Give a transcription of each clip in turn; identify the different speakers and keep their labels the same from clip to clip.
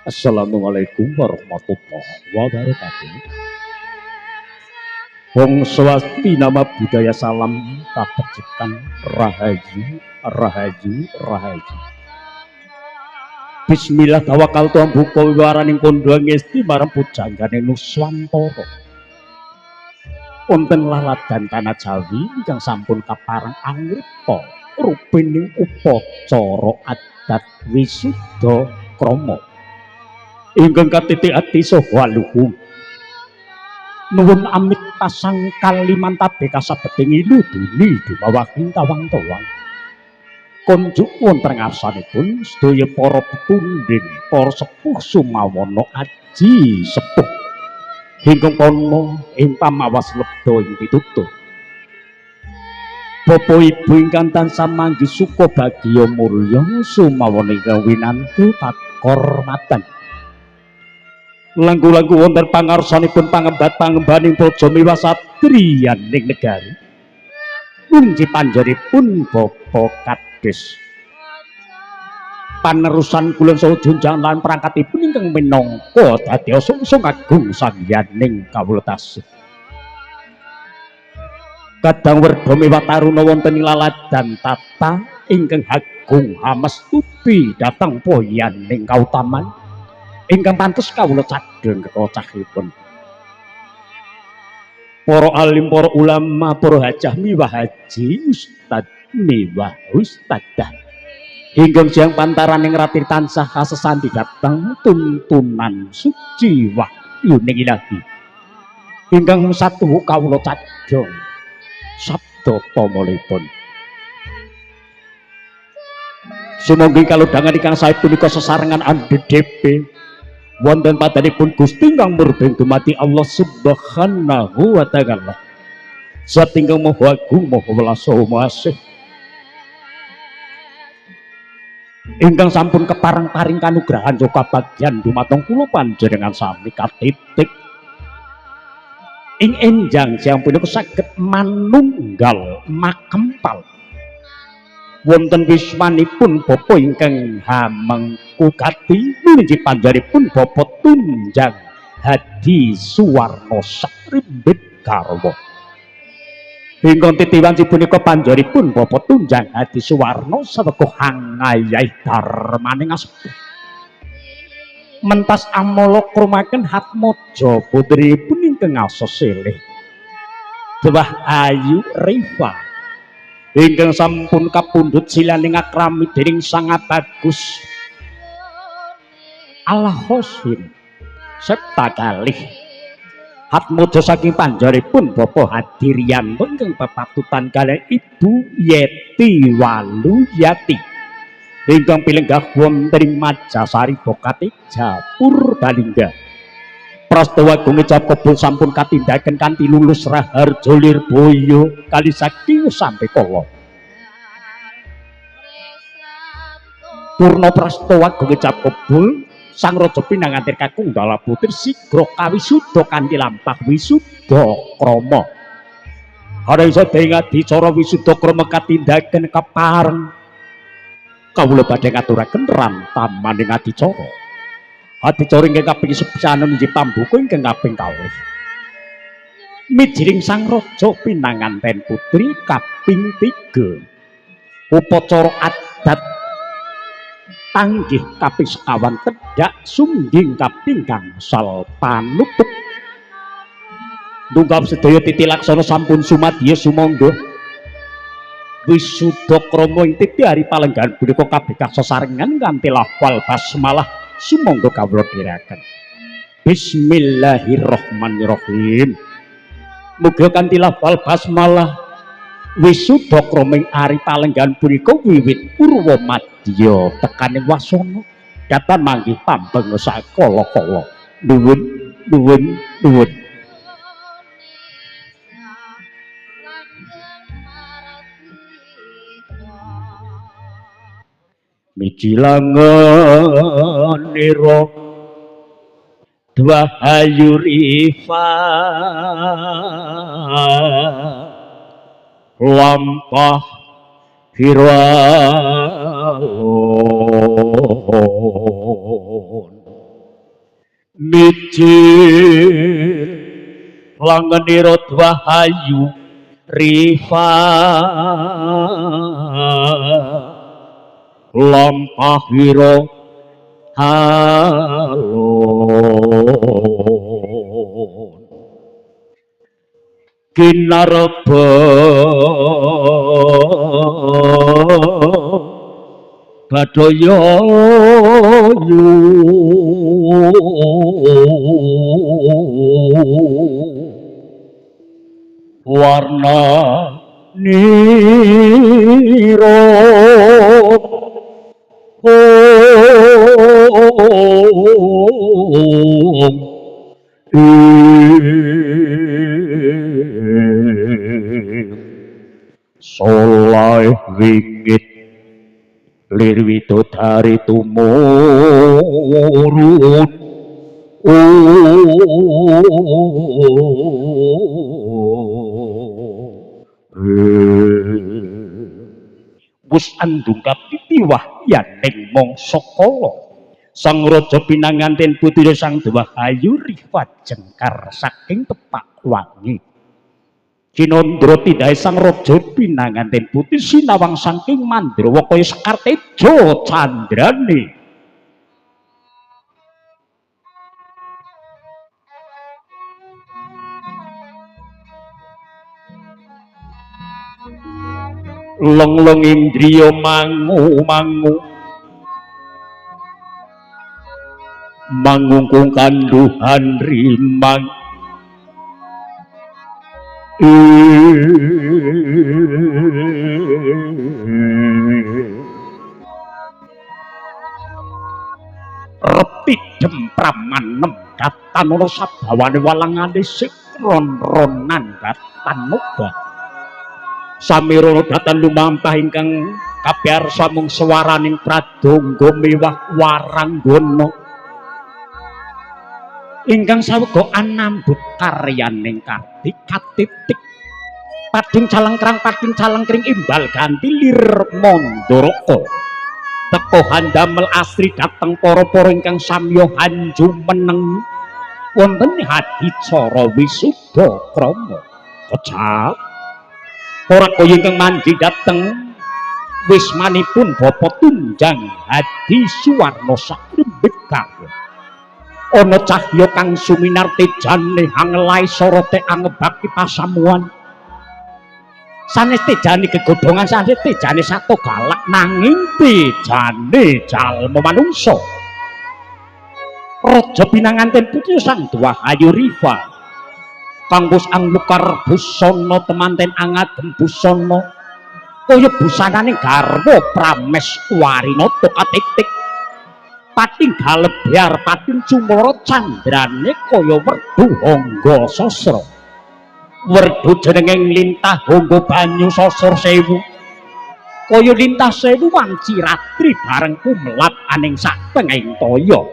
Speaker 1: Assalamualaikum warahmatullahi wabarakatuh. Wong swasti nama budaya salam kapercikan rahayu rahayu rahayu. Bismillah tawakal tu ambuka wiwaraning kondha ngesti marang pujanggane Nuswantara. Wonten laladan tanah Jawi ingkang sampun kapareng angripta rupining upacara adat wisuda krama. Ingkang katitik ati saha luhung nuwun amit pasang kalimantabe kasabeting iluduni dumawahing tawang-tawang konjuk wonten ngarsanipun sedaya para petunding para sepuh sumawana aji sepuh ingkang kana ing pamawas lebda ing pitutur Bapak Ibu ingkang tansah manggi suka bagya mulya sumawana ingkang winantu pakormatan langkung-langkung wonten pangarsanipun pangembat-pangembaning praja miwa satriyaning negari punji panjenenganipun Bapak Kades panerusan kula saha junjang lan prangkatipun ingkang minangka dadi sungsung agung sangyaning kawula tasih kadang werda miwah taruna wonten ing laladan tata ingkang agung hamestuti dhateng poyaning kautaman ingkang pantes kawula cadheng kekocahipun para alim para ulama para hajah miwah haji ustad miwah ustadah ingkang siang pantaraning rati tansah kasesandi dhateng tuntunan suci wahyuning ilahi ingkang satuhu kawula cadheng sabda pamalipun sumangga kalodhangan ingkang sae punika sesarengan andhedhepe wonten padanipun Gusti ingkang murbeng dumati Allah Subhanahu wa taala. Zat ingkang maha agung maha welas saha maha asih. Ingkang sampun kepareng-paring kanugrahan saha kabagyan dumateng kula panjenengan sami katitik. Ing enjang siang punika saged manunggal makempal. Wonten wismanipun Bapa ingkang hamengkukati nulinji panjenenganipun Bapa Tunjang Hadi Suwarno Srimbit Garwa. Ingkang titiwansi punika panjenenganipun Bapa Tunjang Hadi Suwarno saweka hangayai darmaning asepuh. Mentas amala krumaken Hatmaja putrinipun ingkang asa seleh. Dewah Ayu Rifa ingkang sampun kapundhut silaning akrami dening Sang Bagus Al-Hasim septa kalih Hatmaja saking panjenenganipun Bapak Hadiriyanto ingkang pepatutan kaliyan Ibu Yeti Waluyati ingkang pilenggah wonten ing Majasari Bokatija Purbalingga prastawa agung ijab kabul sampun katindaken kanthi lulus raharja lirboyo kali saking sampe kala purna prastawa agung ijab kabul sang raja pinangantir kakung Dala Putri sigra kawisuda kanthi lampah wisuda krama ana sadaya ngadicara wisuda krama katindaken kepareng kawula badhe ngaturaken rantamaning adicara adicara ingkang kaping 9 inggih pambuka ingkang kaping 2 mijiring sang raja pinanganten putri kaping 3 upacara adat tanggih kaping 50 tedhak sungging kaping gangsal panutup ndungkap sedaya titi laksana sampun sumadya sumangga wisuda krama ing titi hari palenggahan punika kabeh sesarengan kanthi lafal basmalah sumangga kawula dhiraken. Bismillahirrahmanirrahim. Muga kanthi lafal basmalah wisuda krama ing ari palenggahan punika wiwit purwa madya tekaning wasana datan manggih pambeng sakala-kala. Nuwun nuwun nuwun. Mijilanganira Dwahayu Rifa lampah hiralon mijil langenira Dwahayu Rifa lampahira halon kinareba badaya warna niro solai wingit lir widodari tumurun wis andungkap piwah yaning mangsa kala sang raja pinanganten putri sang Dwahayu Rifat jengkar saking tepak wangi Kinandra tindhae sang raja pinanganten putri sinawang saking Mandrawa kaya Sekar Teja candrane long-long indriya mangu-mangu mangungkung kanduhan rimang reti dempramanem datan ana sabawane walangane sikron-ronan datan moga samirana datan lumampah ingkang kapiarsa mung swaraning pradangga mewah waranggana ingkang sawega anambut karyaning kartik katitik pading calengkring imbal ganti lir mandharaka teka handamel asri dhateng para-para ingkang samya hanjumeneng wonten hadicara wisuda krama kecap ora kaya ingkang mandi dhateng wismanipun Bapa Tunjang Hadi Suwarna sakrembet kawula ana cahya kang suminar tejane hangelai sorote angebaki pasamuan sanes tejane gegodhongan sanes tejane sato galak nanging tejane jalma manungsa raja pinanganten putri sang Dwahayu Rifa kang wis anglukar busana temanten angagem busana kaya busananing garwa Prameswarinata katik-tik pating galebyar pating cumara candrane kaya werdu hangga sasra werdu jenenging lintah hangga banyu sasra sewu kaya lintah sewu wanci ratri bareng kumlap aning sapenging toya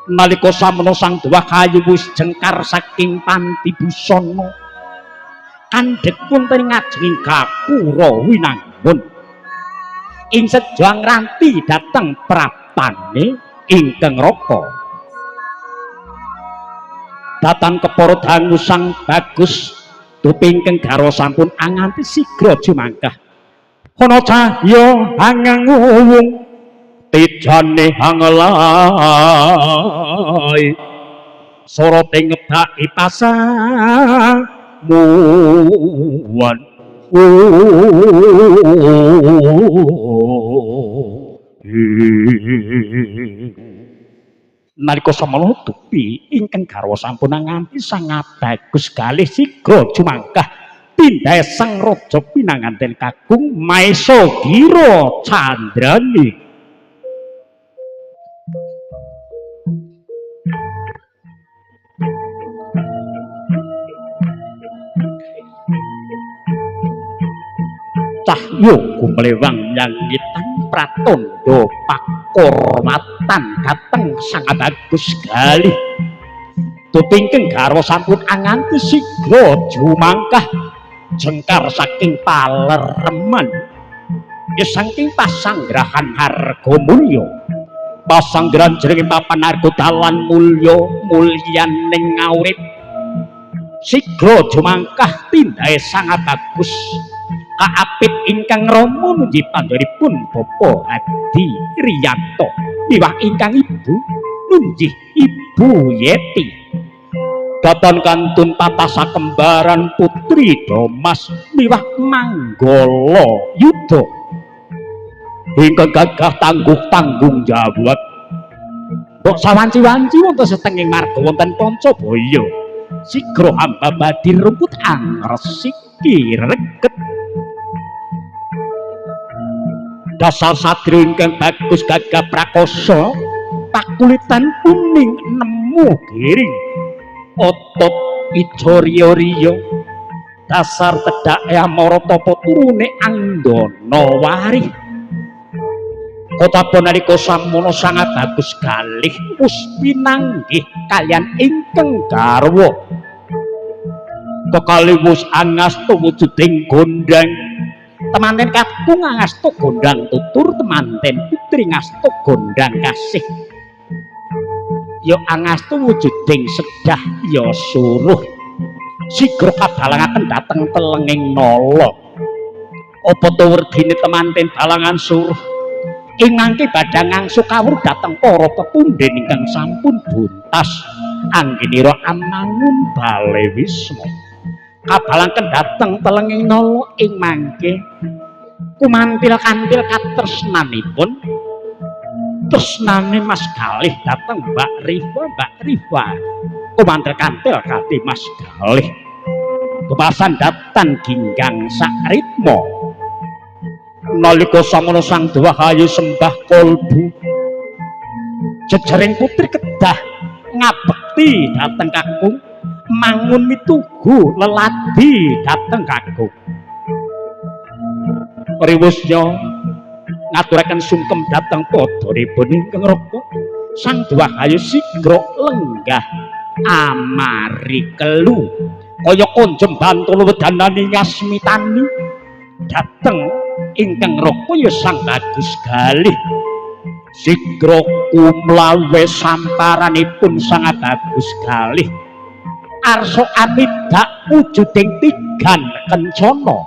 Speaker 1: nalika samana sang Dwahayu wis jengkar saking panti busana kandhek pun ngajeng gapura winangun ing sejang ranti dateng prapane ingkang raka datang kepara dangu sang bagus tupingkeng garwa sampun anganti sigra jumangkah ana cahya hanganguwung tejane hangelai sorote ngebaki pasamuan nalika samana tupi ingkang garwa sampun nganti sangat bagus kalih sigra jumangkah pindhae sang raja pinanganten kakung Maesa Gira candrane cahya gumlewang nyangitan pratandha pakurmatan dhateng sang bagus galih tupingkeng garwa sampun anganti sigra jumangkah jengkar saking palereman saking pasanggrahan harga mulya pasanggeran jering papan arga dalan mulyan ning ngaurip sigra jumangkah tindhae sangat bagus kaapit ingkang rama nunji pandhanipun Bapa Hadi Riyanto miwah ingkang ibu nunji Ibu Yeti Datan kantun patasa kembaran putri Domas miwah Manggala Yuda ingkang gagah tanggung jawab mbok sawanci-wanci wonten setenging marga wonten Pancabaya sigra hamba badhe rumput angresik kireget dasar satria ingkang bagus gagah prakoso pakulitan kuning nemu giring otot ijo riyo dasar tedake Amaratapa turune Anggana Wari kota nalika samono sangat bagus galih puspinanggih kalian ingkang garwa kekalih angasta wujuding gondang temanten kakung ngasta gondang tutur temanten putri ngasta gondang kasih ya angasta wujuding sedah ya suruh sigra kadalangaken dhateng telenging nala apa to werdine temanten balangan suruh ingangke badhe ngangsu kawruh dhateng para pepundhen ingkang sampun buntas anggenira amangun bale wisma kabalangken dhateng telenging nala ing mangke kumantil-kantil katresnanipun tresnane Mas Galih dhateng Mbak Rifa kumantil-kantil kali Mas Galih kepasan datan ginggang sakritma nalika samono sang Dwahayu sembah kolbu jejering putri kedah ngabekti dhateng kakung mangun mitugu leladi dhateng kakung riwusnya ngaturaken sungkem dhateng padhanipun ingkang raka sang Dwahayu sigra lenggah amari kelu kaya konjem bantul wedanani ngasmitani dhateng ingkang raka ya sang bagus galih sigra kumlawe samparanipun sangat bagus galih arsa amidak wujuding tigan kencana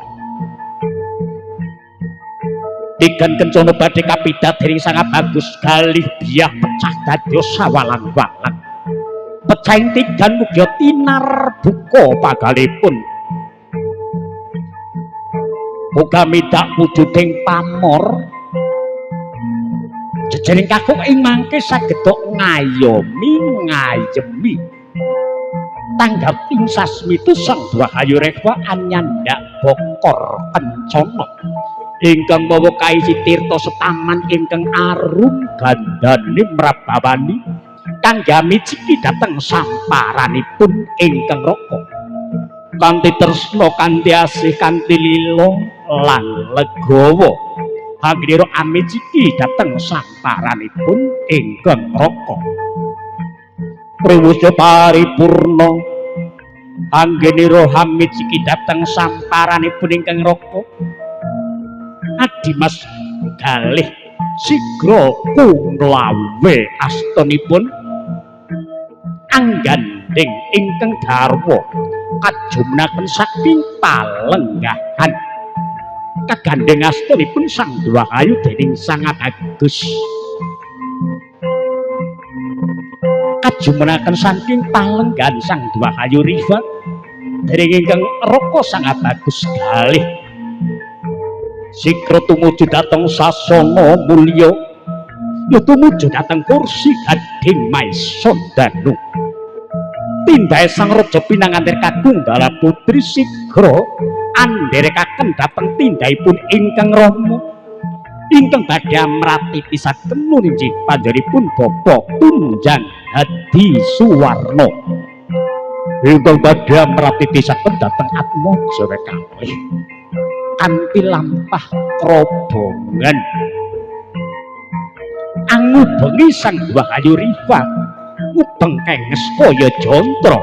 Speaker 1: badhe kapidat dening sangat bagus galih biah pecah dados sawalang-walang pecahing tigan mugia tinar buka pagalipun muga midak wujuding pamor jejering kakung ing mangke saged ngayemi tanggap ing sasmitu sang Dwahayu Rekwa anyandak bokor kencana ingkang mawa kaisi tirta setaman ingkang arum gandane mrabawani kangge miciki dhateng samparanipun ingkang raka kanthi tresna kanthi asih kanthi lila lan legawa anggenira amiciki dhateng samparanipun ingkang raka priwusya paripurna anggenira amiciki dhateng samparanipun ingkang raka Adimas Galih sigra kumlawe astanipun anggandeng ingkang garwa kajumnaken saking palenggahan kagandeng astanipun sang Dwahayu dening sangat agus kajumnaken saking palenggahan sang Dwahayu Rifa dening ingkang raka sangat bagus galih sigra tumuju dhateng sasana mulya ya tumuju dhateng kursi Gading Maison Danu tindhae sang raja pinangantir kakung Dala Putri sigra andherekaken dhateng tindhaipun ingkang rama ingkang badhe mratitisaken nunji panjenenganipun Bapak Tunjang Hadi Suwarna ingkang badhe mratitisaken dhateng Atmaja kalih kanthi lampah krobongan angubengi sang Dwahayu Rifa ngubeng kenges kaya jantra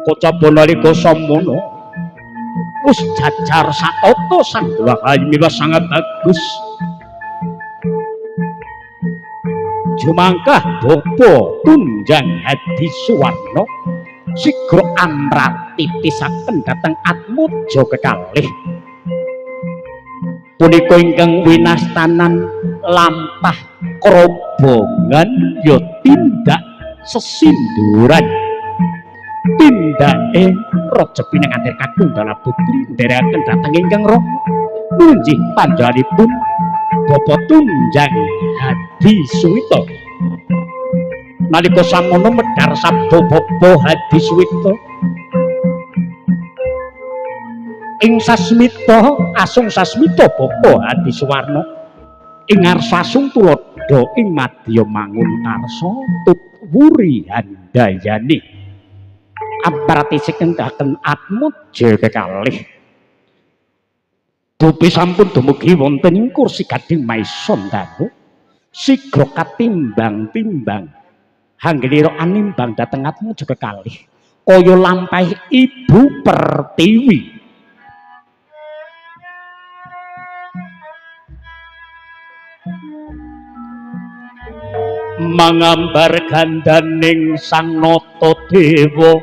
Speaker 1: kocapa nalika samono wis jajar satata sang Dwahayu miwah sangat bagus tumuju mangkah bapa Tunjang Hadi Suwarna sigra amratitisaken dhateng Atmaja kekalih punika ingkang winastanan lampah krobongan ya tindak sesinduran tindake Raja Pinangantir Kakung Dalaputri nderekaken dhateng ingkang Rama nunjih panjenenganipun Bapak Tunjang Hadi Suwita nalika samono medhar sabda Bapak Hadi Suwita ing sasmita asung sasmita Bapak Hadi Suwarna ing ngarsasung tuladha ing madya mangun karsa tut wuri handayani ampratisken dhaken Atmaja kekalih dupi sampun dumugi wonten ing kursi Gading Maison Danu sigra katimbang-timbang anggenira animbang dhateng Atmaja kekalih kaya lampahing Ibu Pertiwi mangambar gandaning Sang Natadewa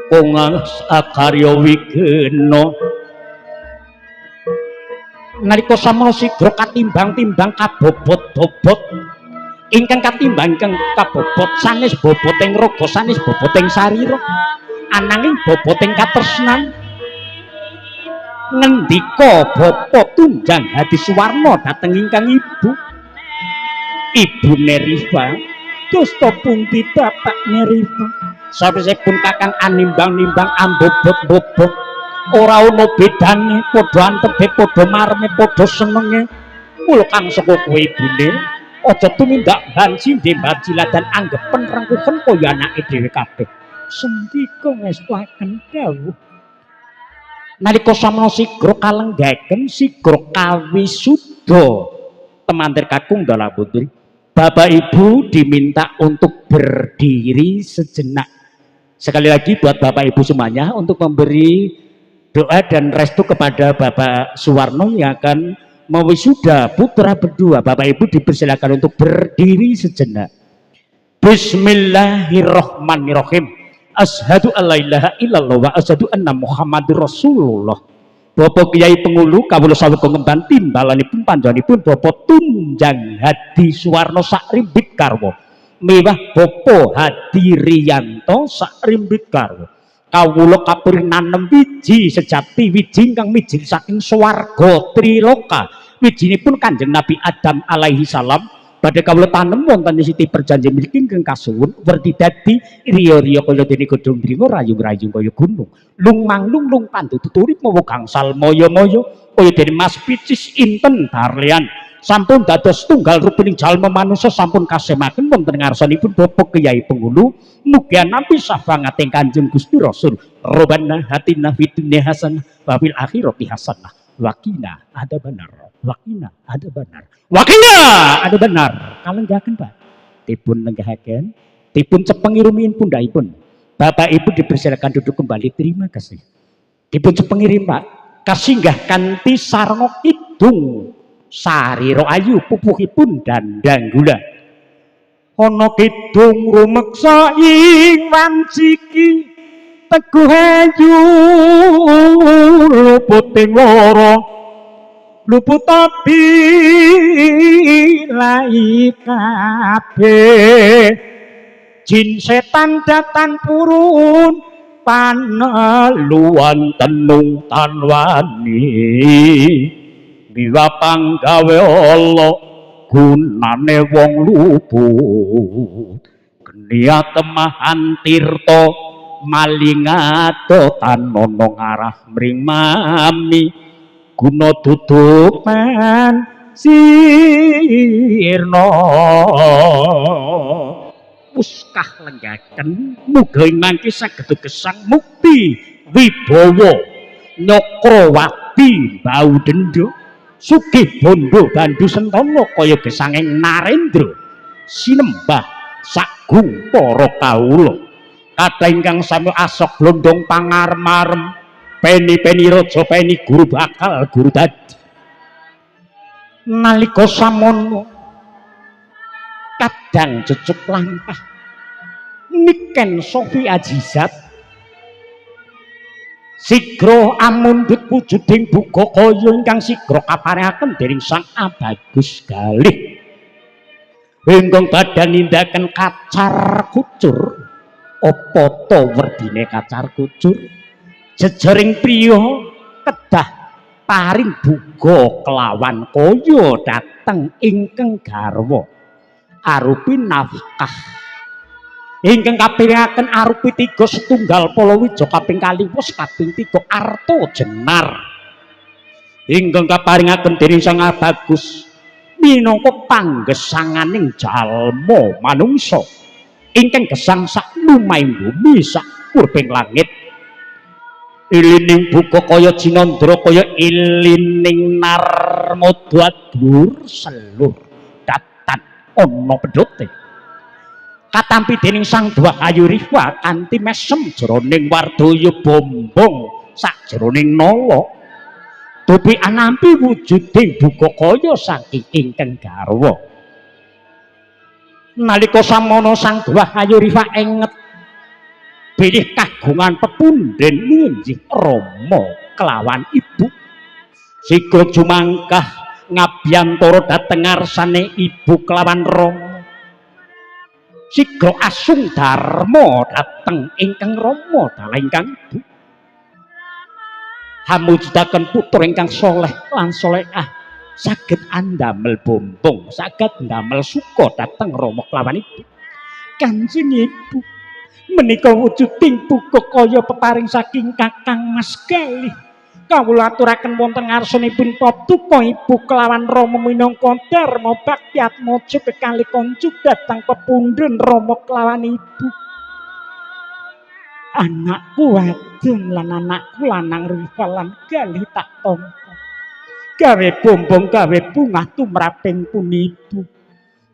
Speaker 1: Kongas Akarya Wigena nalika samana sigra katimbang-timbang kabobot-bobot ingkang katimbang ingkang kabobot sanes boboting raga sanes boboting sarira ananging boboting katresnan ngendika Bapak Tunjang Hadi Suwarna dhateng ingkang Ibune Rifa dusta punti bapakne Rifa sawisipun Kakang animbang-nimbang ambobot-bobot ora ana bedane padha antebe padha marme padha senenge mula kang saka kowe ibune aja tumindak banci ndembanci ladan anggepen rengkuken kaya anake dhewe kabeh sendika ngestuaken dawuh nalika samana sigra kalenggaken sigra kawisuda temantir Kakung Dalaputri Bapak Ibu diminta untuk berdiri sejenak. Sekali lagi buat Bapak Ibu semuanya untuk memberi doa dan restu kepada Bapak Suwarno yang akan mewisuda putra berdua. Bapak Ibu dipersilakan untuk berdiri sejenak. Bismillahirrahmanirrahim. Asyhadu alla ilaha illallah wa asyhadu anna Muhammadur Rasulullah. Bapak Kyai Pengulu kawula sawetara ngemban timbalanipun panjenenganipun Bapak Tunjang Hadi Suwarna sakrimbit karwa miwah Bapak Hadi Riyanto sakrimbit karwa kawula kapring nanem wiji sejati wiji ingkang mijil saking swarga triloka wijinipun Kanjeng Nabi Adam alaihi salam badhe kawula tanem wonten siti perjanjian mriki ingkang kasuwun werdi dadi riya-riya kaya dene godhong dringa rayung-rayung kaya gunung lung manglung lung pandu tuturip mawa gangsal moyo-moyo kaya dene Mas Picis inten darlean sampun dados tunggal rupining jalma manungsa sampun kasemaken wonten ngarsanipun Bapak Kyai Pengulu mugi nampi syafaate Kanjeng Gusti Rasul robana hatina fitunya hasanah wa fil akhirati hasanah wakina ada benar wakina ada benar wakina ada benar kalenggaken Pak dipun lenggahaken dipun cepengi rumiyin pundhakipun Bapak Ibu dipersilakan duduk kembali terima kasih dipun cepengi Pak kasinggah kanthi sarana kidung sarira ayu pupuhipun dandang gula ana kidung rumeksa ing wanciki teguh ayu luputing lara luput tapi lai kabeh jin setan datan purun paneluan tenung tanwani miwa panggawe Allah gunane wong luput genia temahan tirta malingado tanono ngarah mring mami guna tutupan sirna puskah lenggaken muga mangke saged gesang mukti wibawa Nyakrawati bau dendha sugih bondo bandu sentana kaya gesanging Narendra sinembah sagung para kawula kathah ingkang sami asok blondong pangarem-arem peni-peni raja peni guru bakal guru dadi nalika samono kadang cucuk lampah niken Sofi Ajizat sigra amundhut wujuding buka kaya ingkang sigra kaparingaken dening Sang Abagus Galih ingkang badhe nindakaken kacar kucur apa ta werdine kacar kucur jejering priya kedah paring buga kelawan kaya dateng ingkang garwa arupi nafkah ingkang kapiringaken arupi 3 setunggal palawija kaping 2 kaping 3 arta jenar ingkang kaparingaken dening Sang Abagus minangka panggesanganing jalma manungsa ingkang gesang sak lumahing bumi sak purbing langit ilining buka kaya jinandra kaya ilining narmada dhuwur seluruh datan ana pedhote katampi dening Sang Dwahayu Rifa kanthi mesem jroning wardaya bombong sajroning nawa dupi anampi wujuding buka kaya saking ingkang garwa nalika samono Sang Dwahayu Rifa enget bilih kagungan pepundhen nunjing Rama kelawan ibu sigra jumangkah ngabyantara dhateng ngarsane ibu kelawan Rama sigra asung dharma dhateng ingkang Rama dalah ingkang ibu hamujudaken putra ingkang saleh lan salehah saged andamel bombong saged ndamel suka dhateng Rama kelawan ibu Kanjeng Ibu menika wujuding buka kaya peparing saking Kakang Mas Galih kawula aturaken wonten ngarsanipun paduka ibu kelawan Rama minangka dharma bakti atmaja kekalih konjuk dhateng pepundhen Rama kelawan ibu anakku wadon lan anakku lanang Rifa lan Galih tak tampa gawe bombong gawe bungah tumraping punibu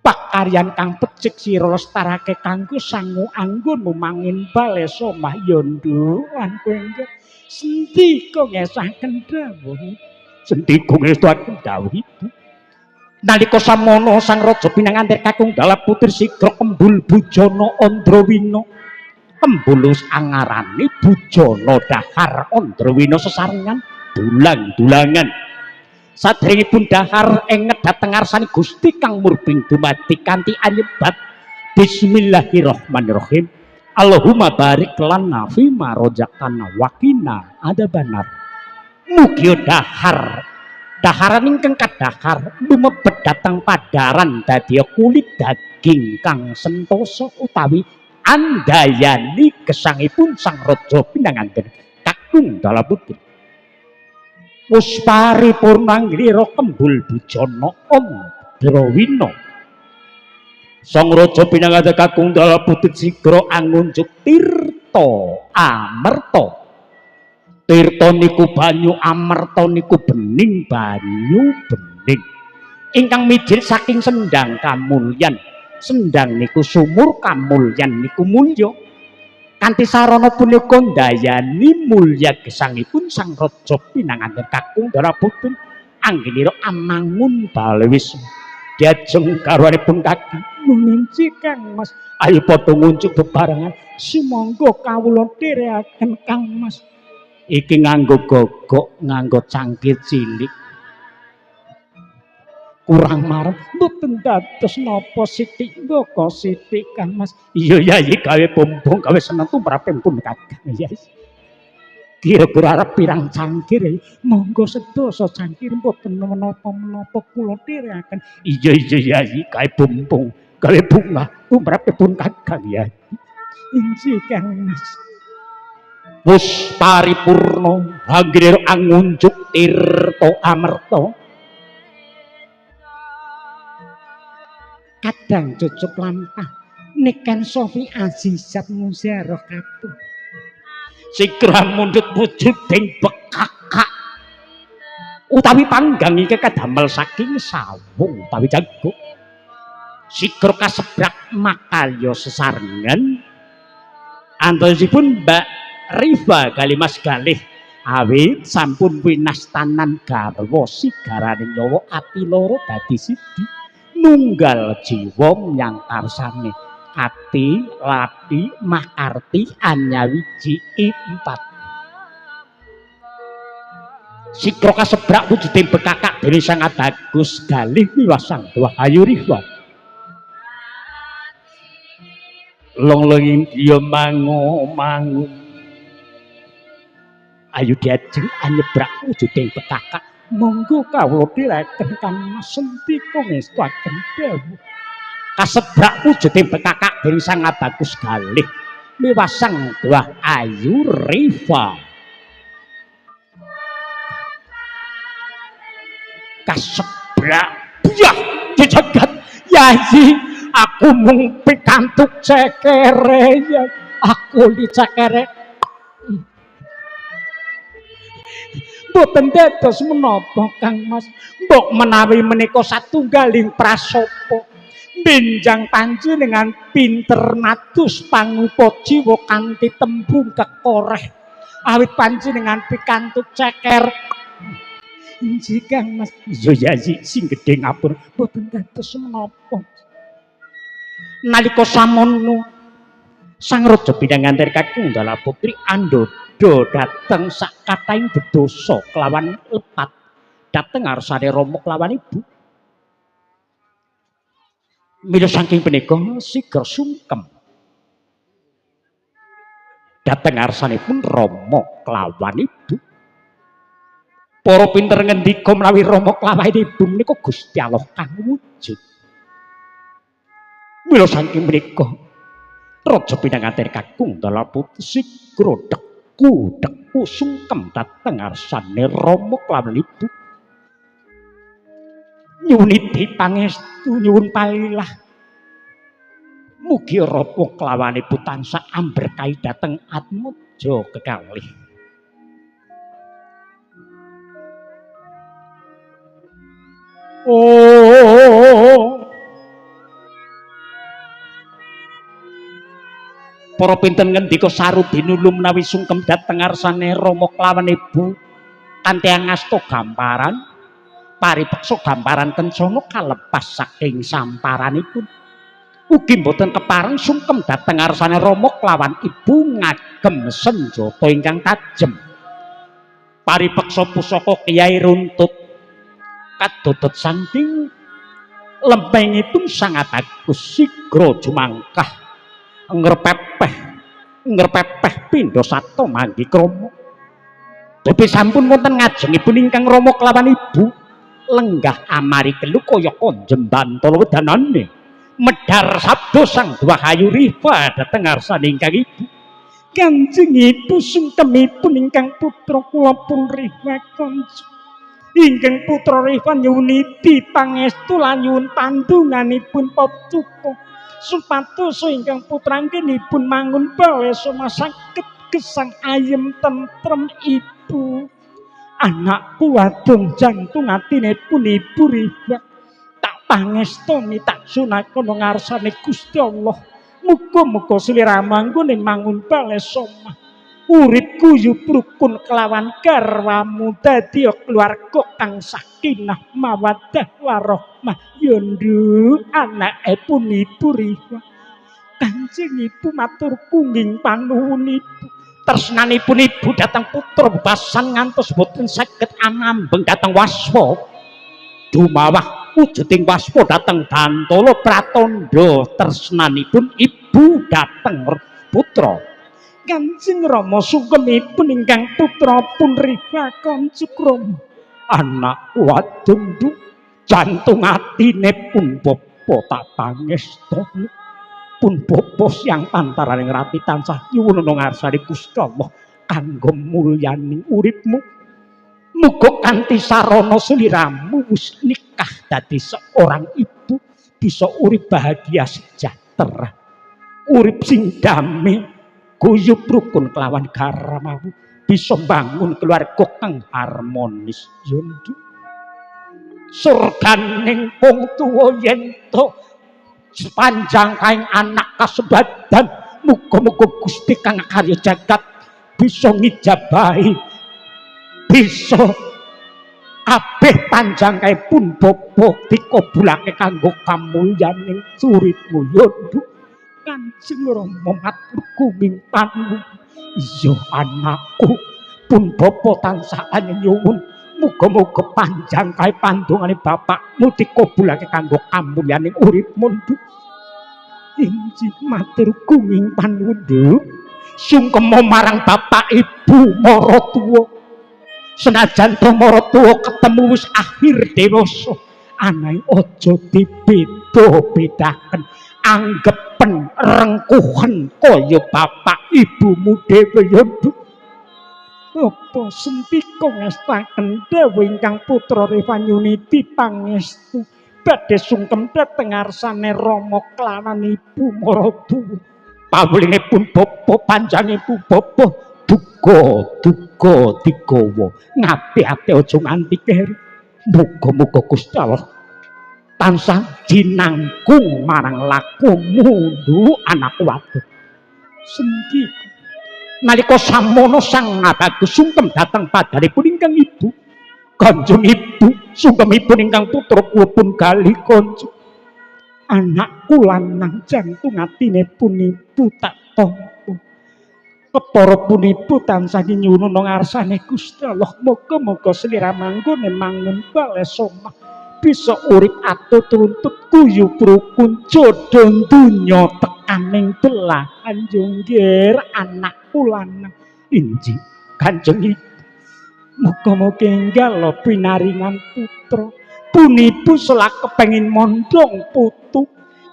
Speaker 1: pakaryan kang becik sira lestarake kanggo sangu anggonmu mangin balesa mahyondo lan kowe sendika ngesaken dawuh sendika ngesaken dawuh ibu nalika samono Sang Raja pinangantir kakung dalah putri sigra Kembul Bujana Andrawina Kembulus angarane Bujana Dahar Andrawina sesarengan dulang-dulangan sadèrèngipun dahar enget dhateng ngarsane Gusti kang murbing dumadi kanthi anyebat Bismillahirrahmanirrahim Allahumma barik lana fima razaqtana wa qina adzabannar mugi daharan ingkang kadahar lumebet dhateng padaran dadi kulit daging kang sentosa utawi andayani gesangipun Sang Raja pinanganten kakung dalah putri wis paripurna nglira Kembul Bujana Andrawina Sang Raja pinanganten kakung dalah putri sigra angunjuk tirta amerta tirta niku banyu amerta niku bening banyu bening ingkang mijil saking sendang kamulyan sendang niku sumur kamulyan niku mulya kanthi sarana punika ndayani mulya gesangipun Sang Raja pinanganten kakung Daraputun anggenira amangun Balewisma diajeng garwanipun kakang nuninci Kang Mas ayo padha ngunjuk bebarengan sumangga kawula dherekaken Kang Mas iki nganggo gogok nganggo cangkir cilik kurang marem mboten dados napa sithik nggo sithik Kang Mas iya Yayi gawe bombong gawe seneng tumraping pun kakang Yayi kira-kira arep pirang cangkir monggo sedasa cangkir mboten menapa-menapa kula dherekaken iya Yayi gawe bombong gawe bunga tumraping pun kakang Yayi inji Kang Mas wis paripurna anggere angunjuk tirta amerta kadang cucuk lampah niken Sofi Azizat Muzaroh Katuh sigra mundhut wujuding bekakak utawi panggang iki kadamel saking sawung utawi jago sigra kasebrak makarya sesarengan antosipun Mbak Rifa kali Mas Galih awit sampun winastanan garwa sigaraning nyawa ati loro dadi siji nunggal jiwa yang karsane ati lati makarti anyawiji empat sikro kasebrak wujuding bekakak dene sang bagus galih wiwasang wahayu riwa long-longing dia mangu ayu diajeng anyebrak wujuding bekakak monggo kawula direken Kang Sentika ngestaken dawuh kasebrak wujuding bekakak dene sang bagus galih wiwasang wahayu riwa kasebrak yah jagat yayi aku mung pikantuk cekere ya aku di cekere boten dados menapa Kang Mas mbok menawi menika satunggaling prasapa benjang panjenengan pinter matus pangupa jiwa kanthi tembung kekoreh awit panjenengan pikantuk ceker injih Kang Mas iya sing gedhe ngapur boten dados menapa nalika samono sang raja Bidhangantir Kakung Dala Putri Andodo dateng sak kathahing bedosa kelawan lepat dateng ngarsane Rama kelawan ibu mila saking punika sigar sungkem dateng ngarsanipun Rama kelawan ibu para pinter ngendika menawi Rama kelawan ibu menika Gusti Allah kang wujud mila saking menika Raja Bidhangantir Kakung Dala Putri sigra deku sungkem dateng ngarsane Rama kelawan ibu nyuwun pangestu nyuwun palilah mugi Rama kelawan ibu tansah amberkahi dateng atmaja kekalih para pinten ngendika sarubinulum menawi sungkem dateng ngarsane Rama kelawan ibu kanthi angasta gamparan paripeksa gamparan kencana kalepas saking samparanipun ugi boten kepareng sungkem dateng ngarsane Rama kelawan ibu ngagem senjata ingkang tajem paripeksa pusaka Kyai Runtut kadodot saking lempengipun sangat bagus sigra jumangkah ngrepepeh pindha sato manggi krama tapi sampun wonten ngajengipun ingkang Rama kelawan ibu lenggah amari kelu kaya konjembantala wedanane medhar sabda sang wahayu riwa dhateng ngarsane ingkang ibu Kanjeng Ibu sungkemipun ingkang putra kula pun riwa kanjeng ingkang putra riwa nyuwun pangestu lan nyuwun pandunganipun patuko supados ingkang putranggenipun mangun balesa masaket gesang ayem tentrem ibu anakku wadon jantung atinipun ibu riba tak pangestoni tak sunakana ngarsane Gusti Allah muga-muga sliramu anggone mangun balesa urip guyub rukun kelawan garwamu dadi keluarga kang sakinah mawaddah warahmah yondu anakipun ibu riwa Kanjeng Ibu matur kungging panuwun ibu tresnanipun ibu dhateng putra bebasan ngantos boten saged anambeng dhateng waswa dumawah wujuding waswa dhateng Bantala Pratandha tresnanipun ibu dhateng putra Kanjeng Rama sungkemipun ingkang putra pun riwa Kanjeng Rama anak wadon jantung atine pun bapa tak pangestoni pun bapa siang pantaraning rati tansah nyuwun ngarsane Gusti Allah kanggo mulyaning uripmu muga kanthi sarana sliramu wis nikah dadi seorang ibu bisa urip bahagia sejahtera urip sing damai guyub rukun kelawan garwamu bisa bangun keluarga kang harmonis yondu surganing wong tuwa yen to sepanjang kaing anak kasebadan muga-muga Gusti kang karya jagat bisa ngijabahi bisa kabeh panjangkaipun bapa dikabulake kanggo kamulyaning uripmu ya Nduk. Kanjeng Rama matur kuwing panuwun. Iya anakku, pun bapa tansah nyuwun muga-muga panjangkae pandongane bapakmu dikabulake kanggo kamulyaning uripmu Nduk. Injih matur kuwing panuwun Nduk. Sungkema marang bapak ibu maratuwa. Senajan to maratuwa ketemu wis akhir dewasa, ananging aja dibeda-bedaken. Anggepen rengkuhen kaya bapak ibumu dhewe ya Nduk. Apa sentika ngestaken dewe ingkang putra Revanyuniti pangestu badhe sungkem dhateng ngarsane Rama kelawan ibu maratuwa. Pawulinipun bapa panjangipun bapa duga digawa ngati-ati aja nganti keri. Muga-muga Gusti Allah tansah jinangkung marang lakumu Nduk anakku wadon. Sengki nalika samono Sang Abagus sungkem dhateng padanipun ingkang ibu. Kanjeng ibu sungkemipun ingkang putra kula pun galih kanjeng. Anakku lanang jantung atine pun ibu tak tampa. Kepara pun ibu tansah nyuwun ngarsane Gusti Allah muga-muga slira manggone mangun bales omah bisa urip atut runtut guyub rukun jodho donya tekaning belahan jonggir anakku lanang. Injih Kanjeng ibu muga-muga enggal pinaringan putra. Pun ibu selak kepengin mondong putu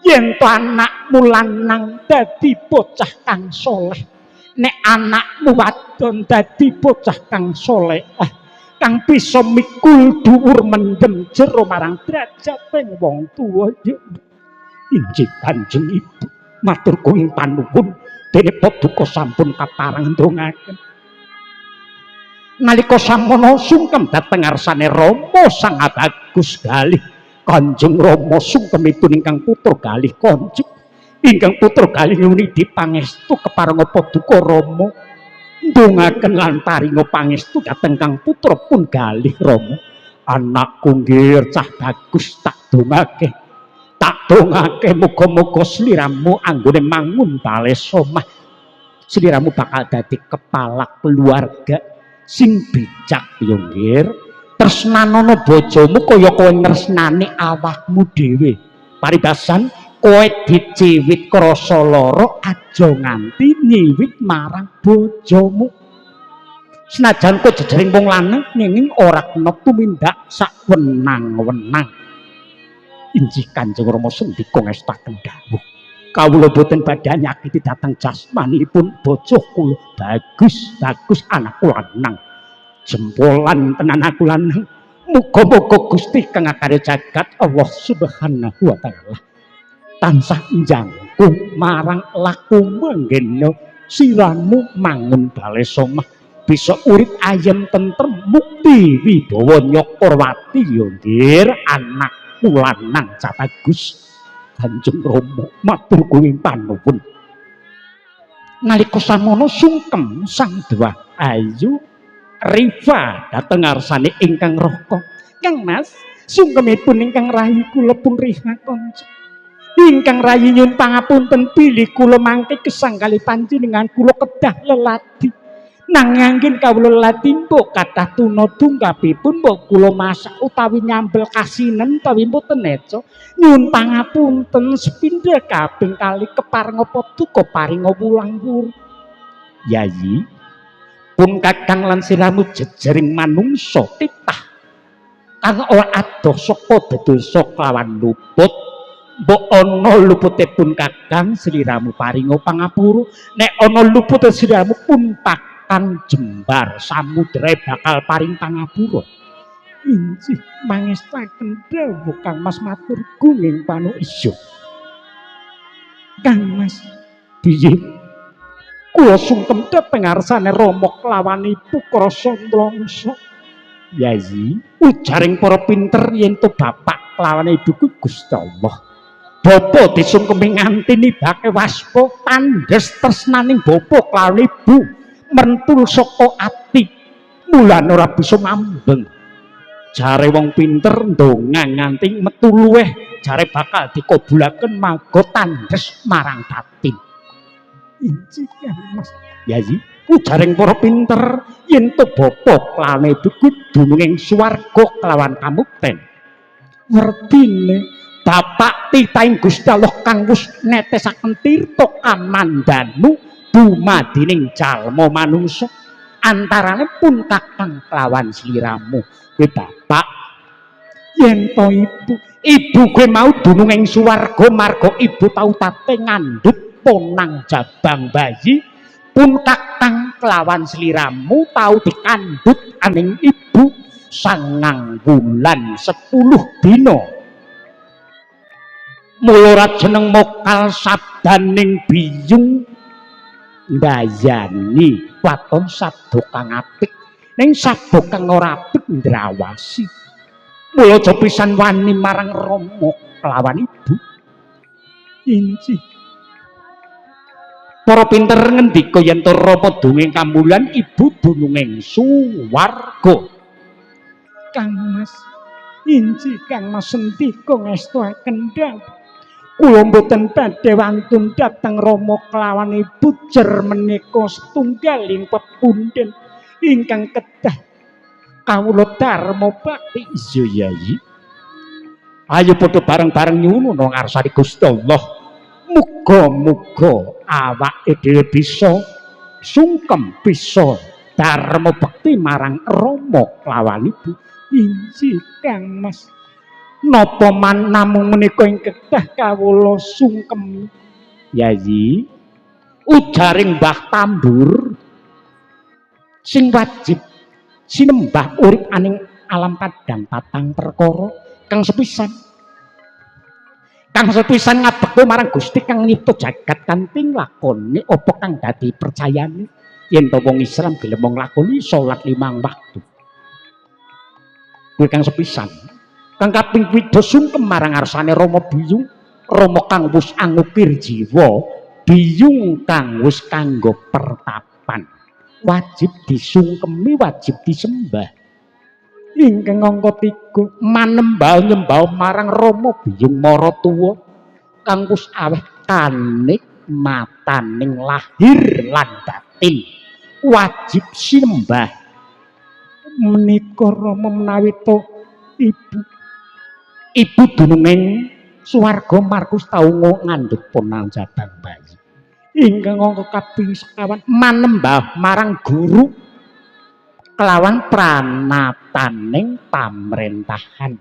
Speaker 1: yen to anakmu lanang dadi bocah kang soleh, nek anakmu wadon dadi bocah kang soleh kang bisa mikul dhuwur mendem jero marang derajateng wong tuwa. Injih Kanjeng ibu matur kuwing panuwun dene paduka sampun kaparang ndongaken. Nalika samono sungkem dhateng ngarsane Rama Sang Abagus galih Kanjeng Rama sungkemipun ingkang putra galih kanjeng ingkang putra galih nyuwuni dipangestu kepareng paduka Rama ndongaken lan paringa pangestu dhateng kang putra pun galih Rama. Anakku nggih cah bagus tak dongake muga-muga sliramu anggone mangun bales omah, sliramu bakal dadi kepala keluarga sing bijak ya nggih. Tresnanono bojomu kaya kowe ngresnani awakmu dhewe. Paribasan kowe diciwit krasa lara aja nganti nyiwit marang bojomu. Senajan kowe jejering wong lanang nanging ora kena tumindak sawenang-wenang. Injih Kanjeng Rama sendika ngestaken dawuh. Kawula boten badhe nyakiti dhateng jasmanipun bojo kula. Bagus anakku lanang. Jempolan tenan aku lanang. Muga-muga Gusti kang akarya jagat Allah Subhanahu wa taala tansah njangkung marang lakumu anggena siramu mangun bales omah bisa urip ayem tentrem mukti wibawa Nyakarwati ya nggih anakku lanang cah bagus. Kanjeng Rama matur kuwing panuwun. Nalika samono sungkem sang Dewa Ayu Rifa dhateng ngarsane ingkang Raka. Kang Mas, sungkemipun ingkang rayi kula pun riha kanca. Ingkang rayi nyuwun pangapunten bilih kula mangke gesang kalih panjenengan kula kedah lelati. Nanging anggen kawula lelati mbok kathah tuna tungkapipun mbok kula masak utawi nyambel kasinen utawi mboten neca. Nyuwun pangapunten sepindha kaping kalih kepareng apa duka paringa wulang-wur. Yayi pun kakang lan siramu jejering manungsa titah kang ora adoh saka dosa kelawan luput. Mbok ana luputipun kakang sliramu paringa pangapura, nek ana lupute sliramu pun pakan jembar samudra bakal paring pangapura. Injih mangestaken dawuh Kang Mas matur gunging panuwisa. Kang Mas piye kula sungkem dhateng ngarsane Rama kelawan ibu krasa nlangsa. Yayi ujaring para pinter yen to bapak kelawan ibu kuwi Gusti Allah. Bapa disungkemi nganti nibake waspa tandhes tresnaning bapa kelawan ibu mentul saka ati. Mulane ora bisa ngambeng. jare wong pinter ndonga nganti metu luweh jare bakal dikabulaken maga tandhes marang batin. Inci Mas. Ya iki ujaring para pinter yen to bapa klane iku dununging swarga kelawan kamukten. Ngertine Bapak titahing Gusti Allah kang wis netesaken tirta kamandanu dumadining jalma manungsa antarane pun kakang kelawan sliramu kowe Bapak yen to ibu kowe mau dununging swarga marga ibu tau tate ngandhut ponang jabang bayi pun kakang kelawan sliramu tau dikandhut aning ibu 9 wulan 10 dina mula jeneng mokal sabdaning biyung ndayani waton sabda kang apik ning sabda kang ora apik ndrawasi mula aja pisan wani marang Rama kelawan ibu. Inci para pinter ngendika yen to Rama dongeng kambulan ibu dununging suwarga. Kang Mas inci Kang Mas sendika ngestuaken dawuh kula mboten badhe wantun dhateng Rama kelawan ibu jer menika setunggaling pepundhen ingkang kedah kawula dharma bakti. Iya Yayi. Ayo padha bareng-bareng nyuwun ngarsane Gusti Allah. Muga-muga awake dhewe bisa sungkem bisa dharma bakti marang Rama kelawan ibu. Inji Kang Mas. Napa namung menika ing kedah kawula sungkem. Yayi. Ujaring Mbah Tambur sing wajib sinembah urip aning alam padang patang perkara kang sepisan ngabekti marang Gusti kang nyipta jagat kanthi nglakoni apa kang dadi percayane yen to wong Islam gelem nglakoni salat 5 waktu kuwi kang sepisan kang kaping 7 sungkem marang ngarsane Rama biyung Rama kang wis angukir jiwa biyung kang wis kanggo pertapan wajib disungkemi wajib disembah ingkang angka 3 manembah nyembah marang Rama biyung maratuwa kang wis aweh kanikmataning lahir lan batin wajib sinembah menika Rama menawi to ibu dununging swarga markus tau ngandhut ponang jabang bayi ingkang angka kaping 1 manembah marang guru kelawan pranataning pamrentahan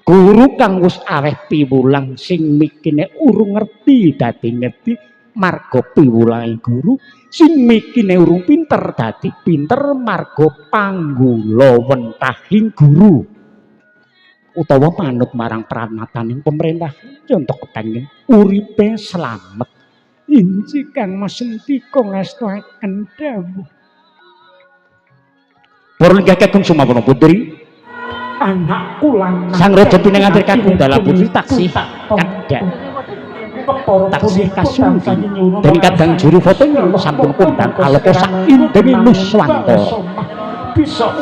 Speaker 1: guru kang wis aweh piwulang sing mikine urung ngerti dadi ngerti marga piwulange guru sing mikine urung pinter dadi pinter marga panggula wentahing guru utawa manut marang pranataning pemerintah untuk kepengin uripe slamet. Inci Kang Mas sendika ngestuaken dawuh para linggih kakung sumapun putri anakku lan sang raja pinangantir kakung dalam putri taksih kadang taksih kasunti dan kadang juru foto sampun kondang aloka sak indeni nuswantara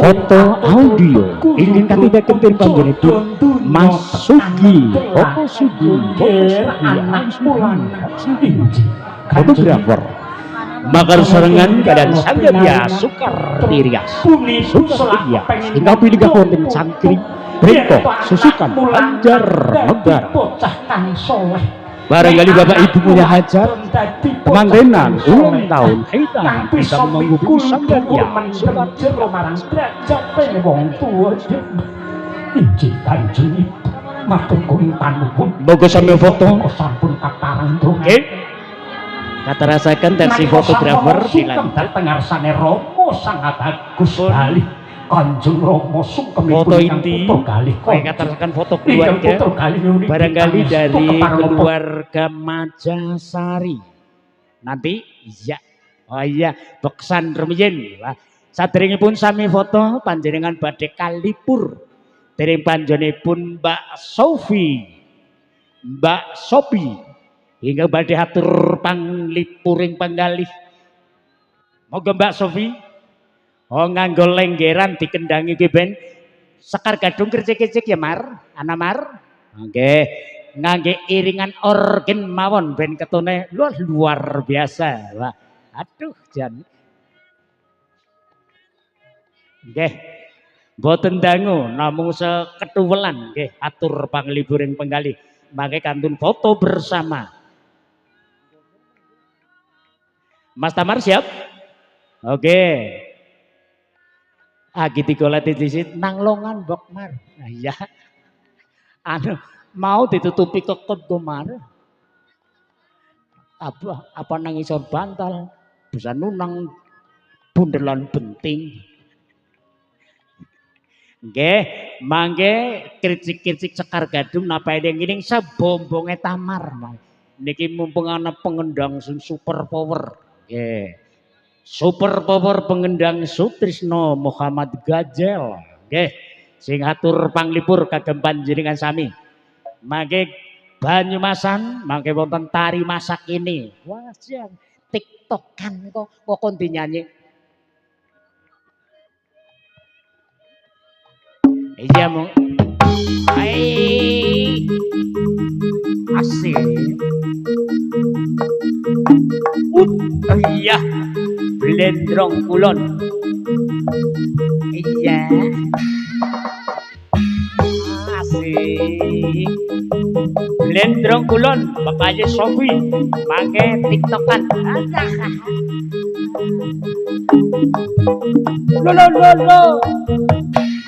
Speaker 1: foto audio ingin katidaken panjenenganipun Mas Sugi fotografer makar serengan keadaan Sanggadia Sukartirias tinggal pilih konten cangkring Breko Susukan Banjar Negara barangkali Bapak Ibu punya hajat kemangrenan ulang tahun hitam bisa menghubungi Sanggadia moga sambil foto oke kata rasakan versi fotografer dilanjut ngarsane Rama sangat bagus sekali Kanjeng Rama foto inti kata rasakan foto keluarga barangkali dari keluarga Majasari nanti iya oh iya beksan rumiyin saderengipun sami foto panjenengan badhe kalipur dereng panjenenganipun Mbak Sophie hingga badhe atur panglipuring panggalih moga Mbak Sophie nganggo lenggeran dikendangi ki ben Sekar Gadung kercik-kercik ya Mar, Ana Mar. Nggih, ngangge iringan organ mawon ben ketone luar biasa. Wah, aduh jan. Nggih. Mboten dangu namung seketuwelan nggih atur pangliburing penggalih. Mangke kantun foto bersama. Mas Tamar siap? Oke. Agi digoleti disit nang longan Mbok Mar. Nah, iya. Anu mau ditutupi kekut go Mar. Apa nang isor bantal bisa nunang bundelan benting. Nggih, mangke kricik-kricik Sekar Gadung napa eling-eling sebombonge Tamar. Niki mumpung ana pengendang super power. Nggih. Super power pengendang Sutrisno Muhammad Gajel. Nggih, sing atur panglipur kagem panjenengan sami. Mangke Banyumasan, mangke wonten tari masak ini. Wah, siang TikTokan kok kon dinyanyi. Iya mau, hai, asik. Iya, Blendrong Kulon. Iya, asik. Blendrong Kulon, bapaknya Sofi, pakai TikTokan. Lo.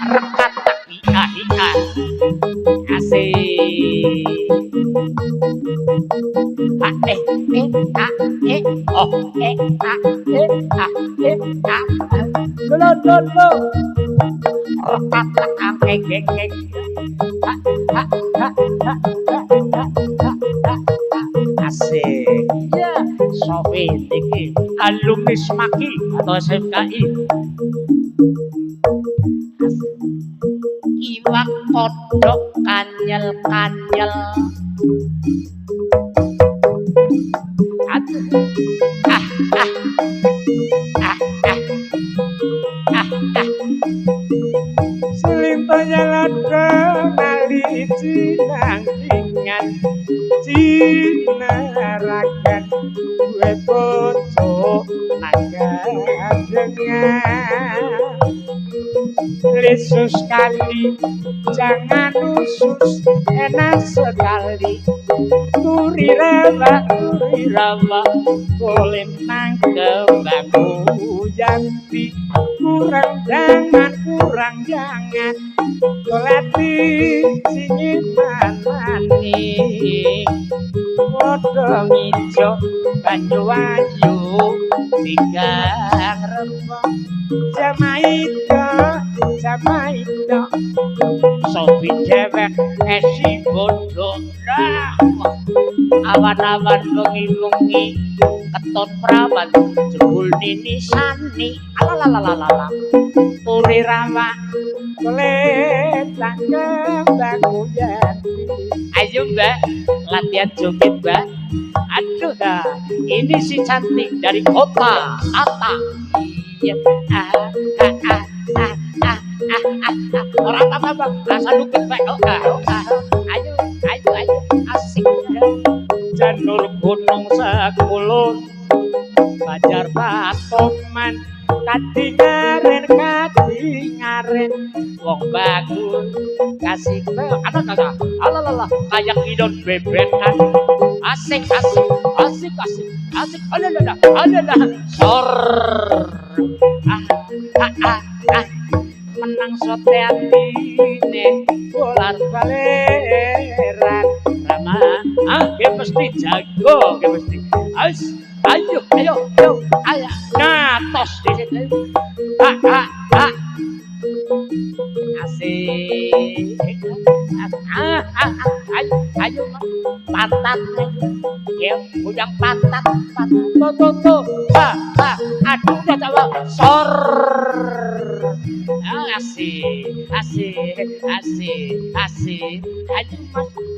Speaker 1: Rekat hika asik lo rekat asik ya Sofi iki alumni SMAKI atau SMKI iwak kodok kanyel-kanyel Selimpahnya lada nali cinangkingan Cina ragan gue bojo nangga dengan Yesus kali jangan usus enak sekali turi rawa boleh nangkep bangku janti kurang jangan kolati singin maning podong ijo banyu ayu tigang rembang Jamaito Sofi cewek esi bodoh dah awan-awan wengi-wengi keton perawan jebul nini sani alalalala turi rawa boleh tanggap bangunan ayo mbak latihan joget mbak aduh dah ini si cantik dari kota Ata iya orang apa asal lukit mbak ayo asik janur gunung sekulun Bajar Patoman kadingaren wong bagus kasih alalala kayak idon bebekan asik alalala sor menang sote atine bolar baleran Rama ge mesti jago ge mesti ayo ngatos di situ asik ayo pantat ya ujang pantat tuh aduh udah coba sor asik ayo mas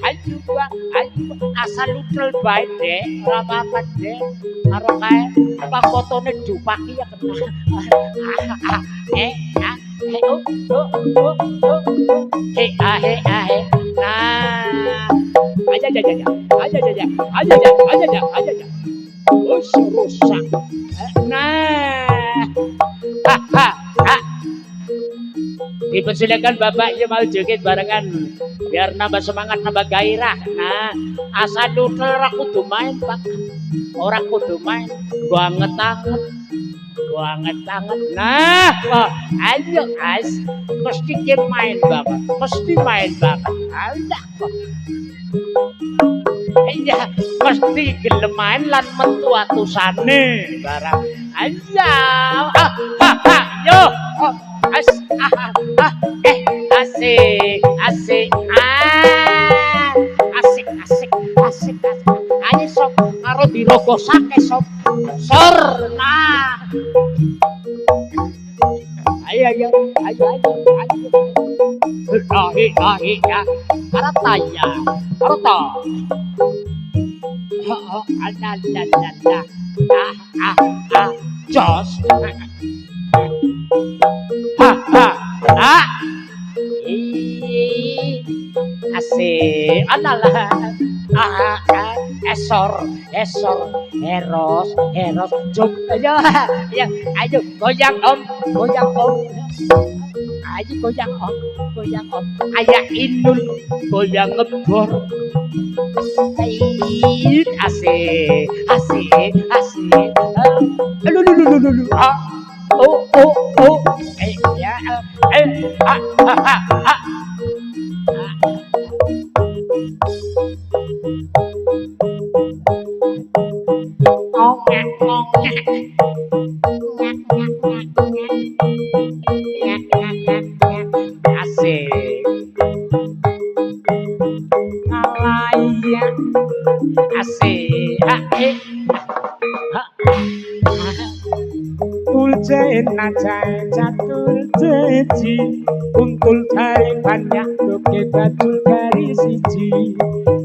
Speaker 1: ayo asal lutel baik deh apa deh karo kae apa fotone dupaki ya kena oh, oh, oh, oh, oh. He ah. Nah, aja aja aja. Aja aja aja. Aja aja aja aja aja aja. Rusak. Nah, ha ha. Dipersilakan bapaknya mau joget barengan biar nambah semangat nambah gairah. Nah, asa dudel ora kudu main pak, ora kudu main banget banget. Nah, kok ayo as mesti main banget, mesti main banget. Ada kok. Iya, mesti gelem main lan metu atusane barang. Aja, yo, as, asik, asik. Ayo sob, karo dirogosake sob, sor, nah. Ayo. Ya, karata. Ada. Jos. Asik. Adalah. Esor, eros, jom, ayo, goyang om, ayo goyang om, ayah inul, goyang ngebor, asik, lu, asik, alaya, asik, tulce nacae catul ceji untul cari banyak doke bajul dari siji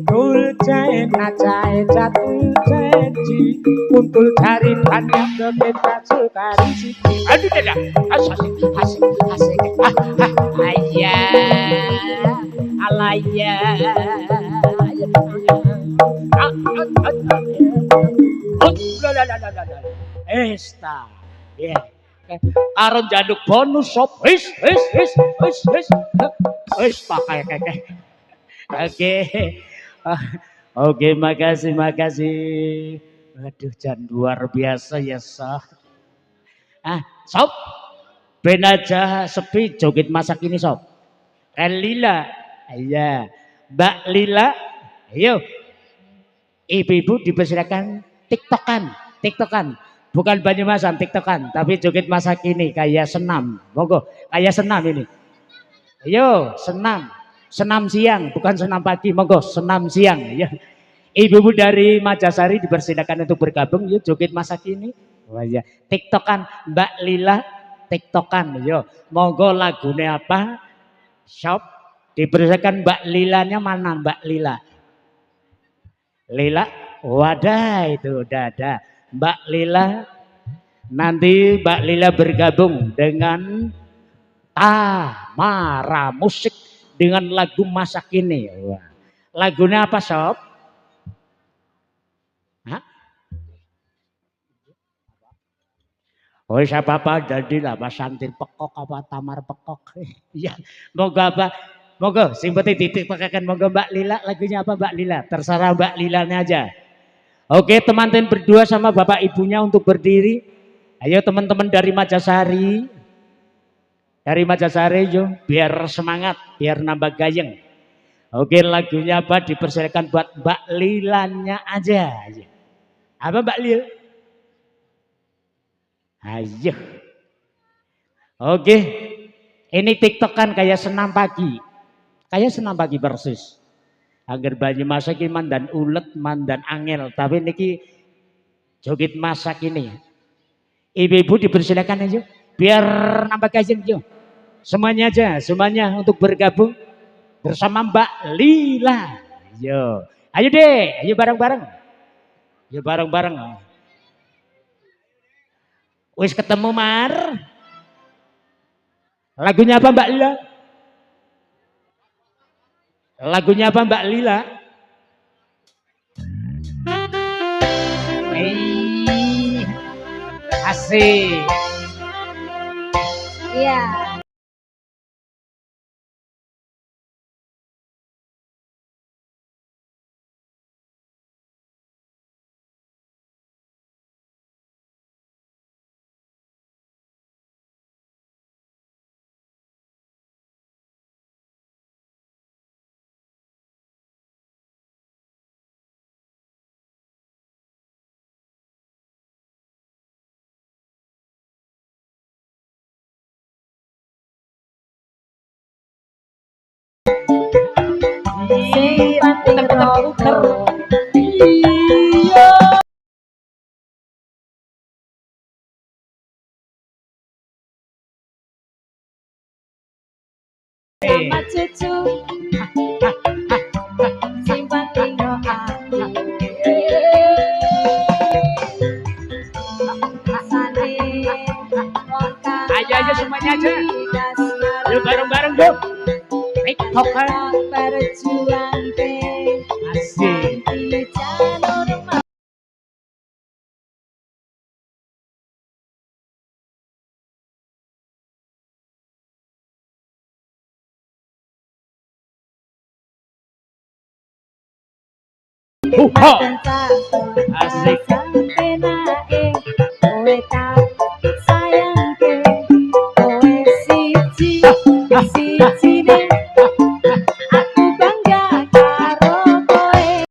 Speaker 1: tulce nacae catul ceji untul cari banyak doke bajul dari siji aduh dadah asik ayah alaya esta ya karo jaduk bonus sob wis pakai keke oke makasih aduh jan luar biasa ya sob sob ben aja sepi joget masak ini sob Lila iya Mbak Lila ayo ibu-ibu dipersilakan tiktokan bukan Banyumasan tiktokan tapi joget masa kini kayak senam monggo kayak senam ini ayo senam siang bukan senam pagi monggo senam siang ya ibu-ibu dari Majasari dipersilakan untuk bergabung yuk joget masa kini oh, ya. Tiktokan Mbak Lila tiktokan yo monggo lagunya apa shop dipersilakan Mbak Lilanya mana Mbak Lila wadah itu udah ada Mbak Lila nanti Mbak Lila bergabung dengan Tamara musik dengan lagu masa kini wah. Lagunya apa sob oh siapa apa jadilah Mas Santir Pekok apa Tamar Pekok ya moga apa moga sing penting titik pakaikan moga Mbak Lila lagunya apa Mbak Lila terserah Mbak Lilanya aja. Oke teman-teman berdua sama bapak ibunya untuk berdiri. Ayo teman-teman dari Majasari yuk biar semangat biar nambah gayeng. Oke lagunya apa dipersilakan buat Mbak Lilanya aja. Apa Mbak Lil? Ayo. Oke ini tiktokan kayak senam pagi persis. Agar banyu masak ini mandan ulet mandan angel tapi niki joget masak ini ibu-ibu dipersilakan aja biar nambah gayeng yuk semuanya untuk bergabung bersama Mbak Lila yo ayo deh ayo bareng wis ketemu Mar Lagunya apa Mbak Lila? Lagunya apa Mbak Lila? Asik.
Speaker 2: Iya.
Speaker 1: Puter-puter.
Speaker 2: Sama cucu simpan tino hati
Speaker 1: Ayo semuanya aja. Yuk bareng-bareng yuk. TikToker.
Speaker 2: berjuang deh.
Speaker 1: Asik. Asik.
Speaker 2: Sampai naik, kowe